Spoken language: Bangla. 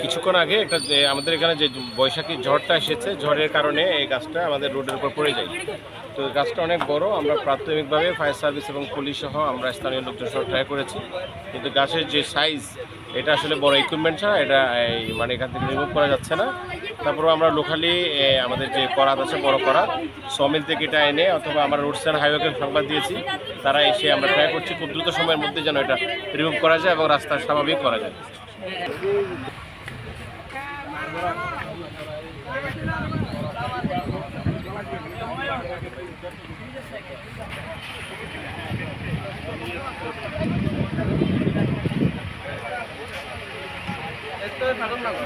কিছুক্ষণ আগে একটা আমাদের এখানে যে বৈশাখী ঝড়টা এসেছে, ঝড়ের কারণে এই গাছটা আমাদের রোডের উপর পড়ে যায়। তো গাছটা অনেক বড়, আমরা প্রাথমিকভাবে ফায়ার সার্ভিস এবং পুলিশ সহ আমরা স্থানীয় লোকজন সহ ট্রাই করেছি, কিন্তু গাছের যে সাইজ এটা আসলে বড় ইকুইপমেন্ট ছাড়া এটা মানে এখান থেকে রিমুভ করা যাচ্ছে না। তারপরেও আমরা লোকালি আমাদের যে করাত আছে বড় করাত সমিল থেকে এটা এনে অথবা আমরা রোডস অ্যান্ড হাইওয়েকে সংবাদ দিয়েছি, তারা এসে আমরা ট্রাই করছি খুব দ্রুত সময়ের মধ্যে যেন এটা রিমুভ করা যায় এবং রাস্তা স্বাভাবিক করা যায়। ভালো থাকো।